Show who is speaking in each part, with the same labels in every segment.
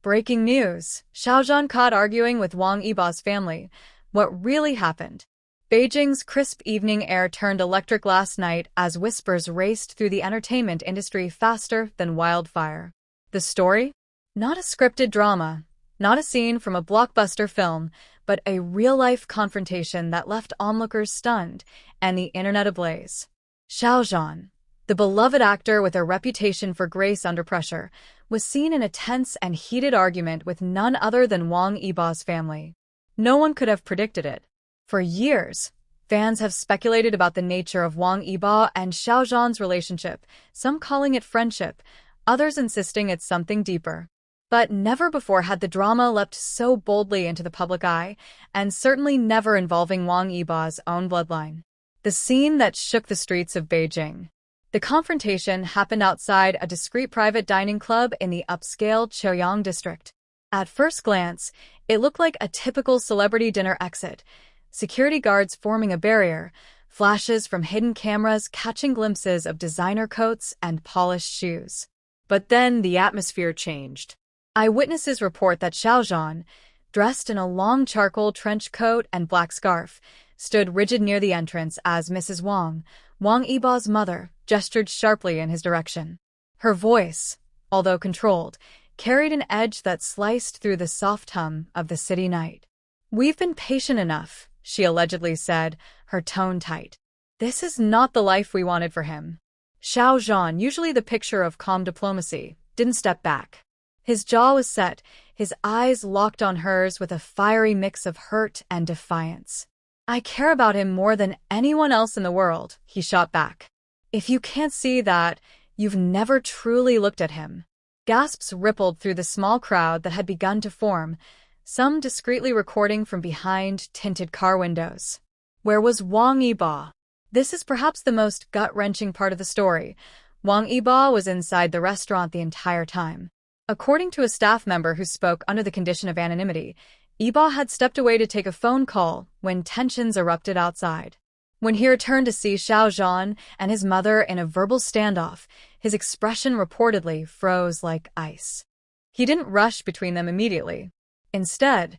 Speaker 1: Breaking news. Xiao Zhan caught arguing with Wong Iba's family. What really happened? Beijing's crisp evening air turned electric last night as whispers raced through the entertainment industry faster than wildfire. The story? Not a scripted drama, not a scene from a blockbuster film, but a real-life confrontation that left onlookers stunned and the internet ablaze. Xiao Zhan, the beloved actor with a reputation for grace under pressure, was seen in a tense and heated argument with none other than Wong Iba's family. No one could have predicted it. For years, fans have speculated about the nature of Wong Iba and Xiao Zhan's relationship, some calling it friendship, others insisting it's something deeper. But never before had the drama leapt so boldly into the public eye, and certainly never involving Wong Iba's own bloodline. The scene that shook the streets of Beijing. The confrontation happened outside a discreet private dining club in the upscale Chaoyang district. At first glance, it looked like a typical celebrity dinner exit. Security guards forming a barrier, flashes from hidden cameras catching glimpses of designer coats and polished shoes. But then the atmosphere changed. Eyewitnesses report that Xiao Zhan, dressed in a long charcoal trench coat and black scarf, stood rigid near the entrance as Mrs. Wang Iba's mother, gestured sharply in his direction. Her voice, although controlled, carried an edge that sliced through the soft hum of the city night. "We've been patient enough," she allegedly said, her tone tight. "This is not the life we wanted for him." Xiao Zhan, usually the picture of calm diplomacy, didn't step back. His jaw was set, his eyes locked on hers with a fiery mix of hurt and defiance. "I care about him more than anyone else in the world," he shot back. "If you can't see that, you've never truly looked at him." Gasps rippled through the small crowd that had begun to form, some discreetly recording from behind tinted car windows. Where was Wong Iba? This is perhaps the most gut-wrenching part of the story. Wong Iba was inside the restaurant the entire time. According to a staff member who spoke under the condition of anonymity, Iba had stepped away to take a phone call when tensions erupted outside. When he returned to see Xiao Zhan and his mother in a verbal standoff, his expression reportedly froze like ice. He didn't rush between them immediately. Instead,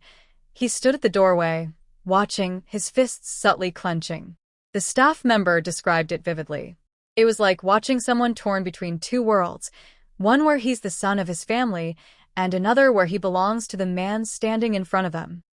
Speaker 1: he stood at the doorway, watching, his fists subtly clenching. The staff member described it vividly. It was like watching someone torn between two worlds, one where he's the son of his family, and another where he belongs to the man standing in front of them.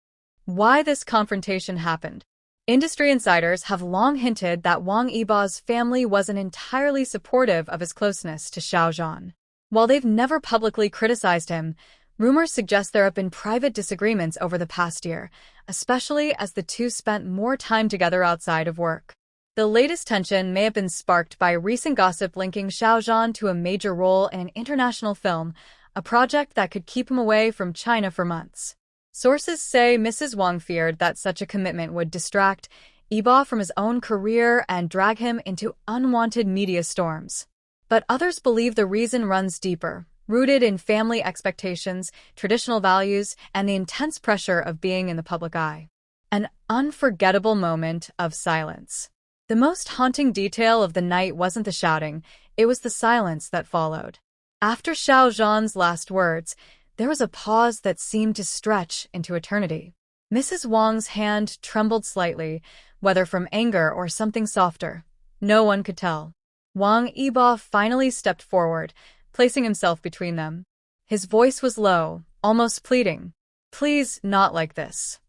Speaker 1: Why this confrontation happened? Industry insiders have long hinted that Wang Iba's family wasn't entirely supportive of his closeness to Xiao Zhan. While they've never publicly criticized him, rumors suggest there have been private disagreements over the past year, especially as the two spent more time together outside of work. The latest tension may have been sparked by recent gossip linking Xiao Zhan to a major role in an international film, a project that could keep him away from China for months. Sources say Mrs. Wang feared that such a commitment would distract Iba from his own career and drag him into unwanted media storms. But others believe the reason runs deeper, rooted in family expectations, traditional values, and the intense pressure of being in the public eye. An unforgettable moment of silence. The most haunting detail of the night wasn't the shouting, it was the silence that followed. After Xiao Zhan's last words, there was a pause that seemed to stretch into eternity. Mrs. Wang's hand trembled slightly, whether from anger or something softer. No one could tell. Wang Iba finally stepped forward, placing himself between them. His voice was low, almost pleading. "Please, not like this."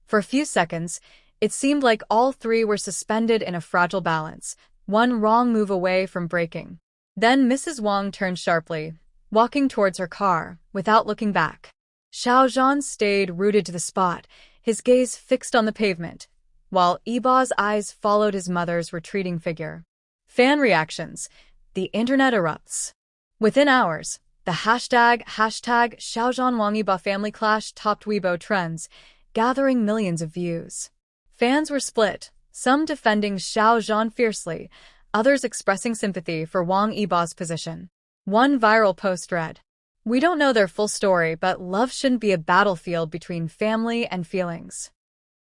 Speaker 1: For a few seconds, it seemed like all three were suspended in a fragile balance, one wrong move away from breaking. Then Mrs. Wang turned sharply, walking towards her car, without looking back. Xiao Zhan stayed rooted to the spot, his gaze fixed on the pavement, while Iba's eyes followed his mother's retreating figure. Fan reactions. The internet erupts. Within hours, the hashtag Xiao Zhan Wang Iba family clash topped Weibo trends, gathering millions of views. Fans were split, some defending Xiao Zhan fiercely, others expressing sympathy for Wang Iba's position. One viral post read, "We don't know their full story, but love shouldn't be a battlefield between family and feelings."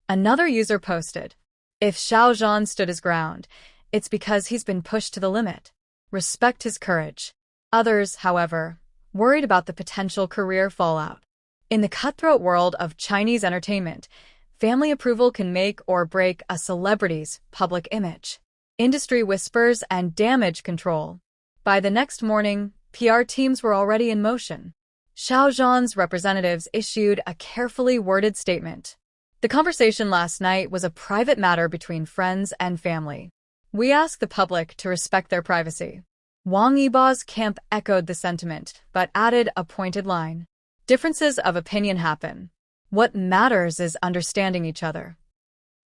Speaker 1: Another user posted, "If Xiao Zhan stood his ground, it's because he's been pushed to the limit. Respect his courage." Others, however, worried about the potential career fallout. In the cutthroat world of Chinese entertainment, family approval can make or break a celebrity's public image. Industry whispers and damage control. By the next morning, PR teams were already in motion. Xiao Zhan's representatives issued a carefully worded statement. The conversation last night was a private matter between friends and family. We ask the public to respect their privacy. Wong Iba's camp echoed the sentiment, but added a pointed line. Differences of opinion happen. What matters is understanding each other.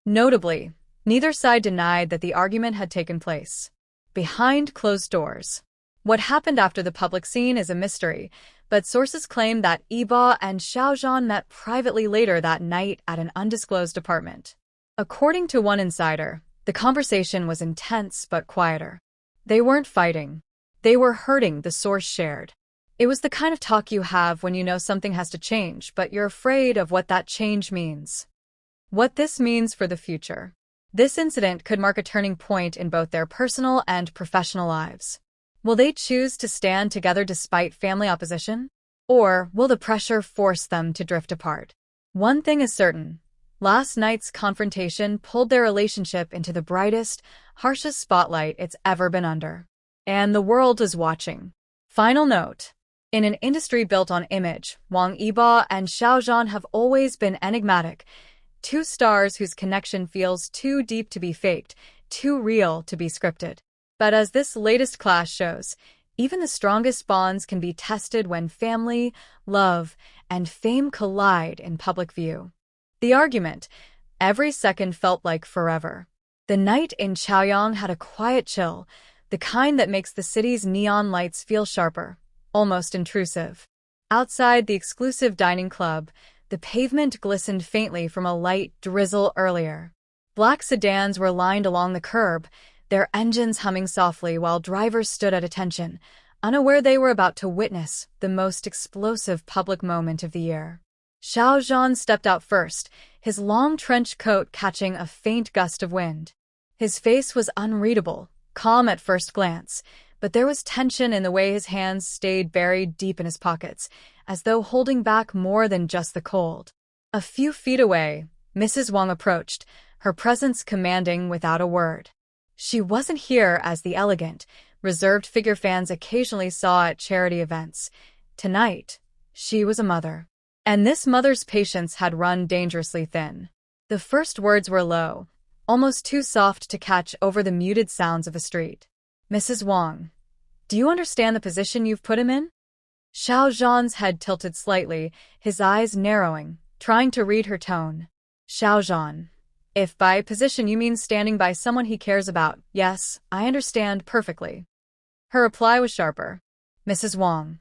Speaker 1: Notably, neither side denied that the argument had taken place behind closed doors. What happened after the public scene is a mystery, but sources claim that Iba and Xiao Zhan met privately later that night at an undisclosed apartment. According to one insider, the conversation was intense but quieter. They weren't fighting. They were hurting, the source shared. It was the kind of talk you have when you know something has to change, but you're afraid of what that change means. What this means for the future. This incident could mark a turning point in both their personal and professional lives. Will they choose to stand together despite family opposition? Or will the pressure force them to drift apart? One thing is certain. Last night's confrontation pulled their relationship into the brightest, harshest spotlight it's ever been under. And the world is watching. Final note. In an industry built on image, Wang Yibo and Xiao Zhan have always been enigmatic. Two stars whose connection feels too deep to be faked, too real to be scripted. But as this latest clash shows, even the strongest bonds can be tested when family, love, and fame collide in public view. The argument, every second felt like forever. The night in Chaoyang had a quiet chill, the kind that makes the city's neon lights feel sharper, almost intrusive. Outside the exclusive dining club, the pavement glistened faintly from a light drizzle earlier. Black sedans were lined along the curb, their engines humming softly while drivers stood at attention, unaware they were about to witness the most explosive public moment of the year. Xiao Zhan stepped out first, his long trench coat catching a faint gust of wind. His face was unreadable, calm at first glance, but there was tension in the way his hands stayed buried deep in his pockets, as though holding back more than just the cold. A few feet away, Mrs. Wang approached, her presence commanding without a word. She wasn't here as the elegant, reserved figure fans occasionally saw at charity events. Tonight, she was a mother. And this mother's patience had run dangerously thin. The first words were low, almost too soft to catch over the muted sounds of a street. Mrs. Wang, do you understand the position you've put him in? Xiao Zhan's head tilted slightly, his eyes narrowing, trying to read her tone. Xiao Zhan, if by position you mean standing by someone he cares about, yes, I understand perfectly. Her reply was sharper. Mrs. Wang,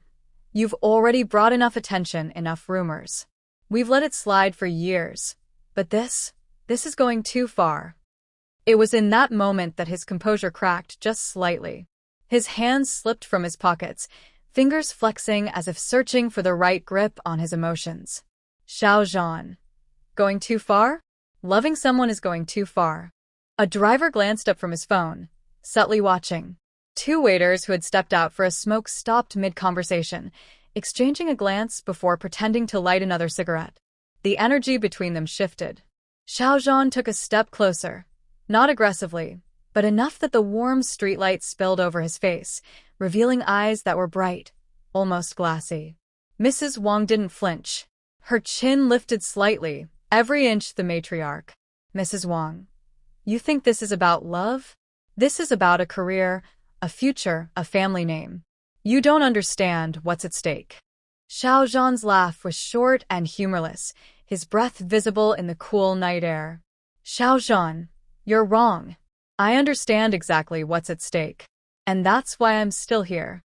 Speaker 1: you've already brought enough attention, enough rumors. We've let it slide for years. But this is going too far. It was in that moment that his composure cracked just slightly. His hands slipped from his pockets, fingers flexing as if searching for the right grip on his emotions. Xiao Zhan. Going too far? Loving someone is going too far. A driver glanced up from his phone, subtly watching. Two waiters who had stepped out for a smoke stopped mid-conversation, exchanging a glance before pretending to light another cigarette. The energy between them shifted. Xiao Zhan took a step closer, not aggressively, but enough that the warm streetlight spilled over his face, revealing eyes that were bright, almost glassy. Mrs. Wang didn't flinch. Her chin lifted slightly, every inch the matriarch. Mrs. Wang, you think this is about love? This is about a career, a future, a family name. You don't understand what's at stake. Xiao Zhan's laugh was short and humorless, his breath visible in the cool night air. Xiao Zhan, you're wrong. I understand exactly what's at stake. And that's why I'm still here.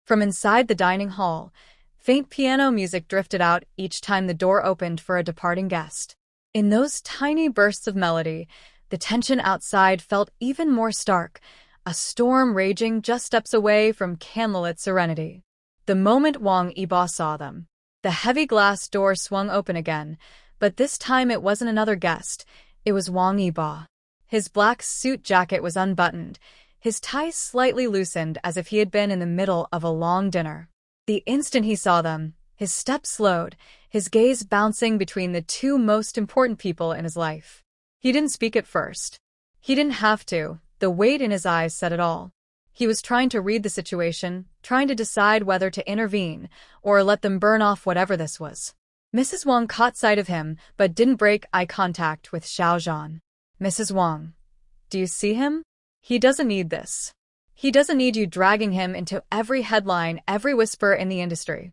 Speaker 1: From inside the dining hall, faint piano music drifted out each time the door opened for a departing guest. In those tiny bursts of melody, the tension outside felt even more stark, a storm raging just steps away from candlelit serenity. The moment Wong Iba saw them, the heavy glass door swung open again, but this time it wasn't another guest, it was Wong Iba. His black suit jacket was unbuttoned, his tie slightly loosened as if he had been in the middle of a long dinner. The instant he saw them, his steps slowed, his gaze bouncing between the two most important people in his life. He didn't speak at first. He didn't have to. The weight in his eyes said it all. He was trying to read the situation, trying to decide whether to intervene or let them burn off whatever this was. Mrs. Wang caught sight of him but didn't break eye contact with Xiao Zhan. Mrs. Wang, do you see him? He doesn't need this. He doesn't need you dragging him into every headline, every whisper in the industry.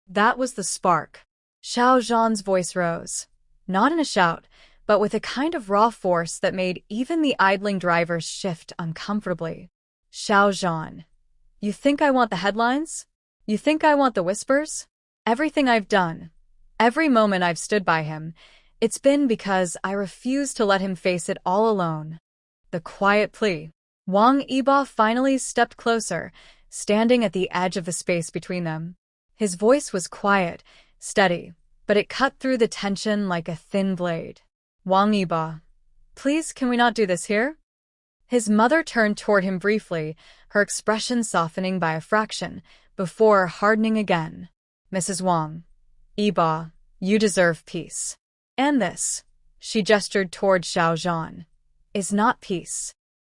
Speaker 1: That was the spark. Xiao Zhan's voice rose, not in a shout, but with a kind of raw force that made even the idling drivers shift uncomfortably. Xiao Zhan, you think I want the headlines? You think I want the whispers? Everything I've done, every moment I've stood by him, it's been because I refuse to let him face it all alone. The quiet plea. Wong Iba finally stepped closer, standing at the edge of the space between them. His voice was quiet, steady, but it cut through the tension like a thin blade. Wang Yibo, please, can we not do this here? His mother turned toward him briefly, her expression softening by a fraction, before hardening again. Mrs. Wang Yibo, you deserve peace. And this, she gestured toward Xiao Zhan, is not peace.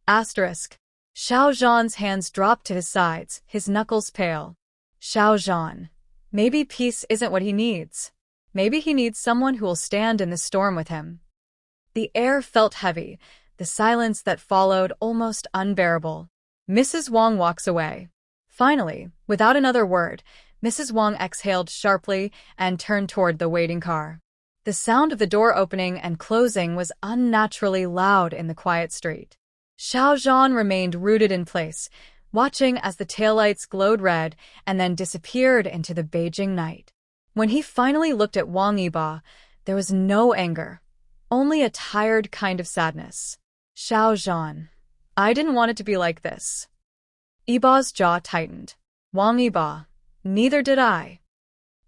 Speaker 1: Asterisk. Xiao Zhan's hands dropped to his sides, his knuckles pale. Xiao Zhan, maybe peace isn't what he needs. Maybe he needs someone who will stand in the storm with him. The air felt heavy, the silence that followed almost unbearable. Mrs. Wang walks away. Finally, without another word, Mrs. Wang exhaled sharply and turned toward the waiting car. The sound of the door opening and closing was unnaturally loud in the quiet street. Xiao Zhan remained rooted in place, watching as the taillights glowed red and then disappeared into the Beijing night. When he finally looked at Wang Iba, there was no anger, only a tired kind of sadness. Xiao Zhan, I didn't want it to be like this. Iba's jaw tightened. Wang Iba, neither did I.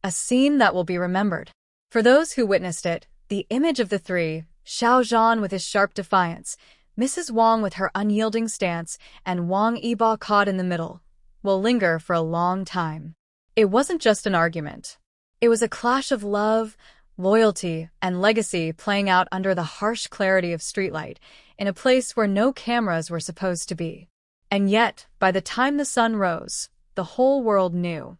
Speaker 1: A scene that will be remembered. For those who witnessed it, the image of the three, Xiao Zhan with his sharp defiance, Mrs. Wang with her unyielding stance, and Wang Yibo caught in the middle, will linger for a long time. It wasn't just an argument. It was a clash of love, loyalty, and legacy playing out under the harsh clarity of streetlight, in a place where no cameras were supposed to be. And yet, by the time the sun rose, the whole world knew.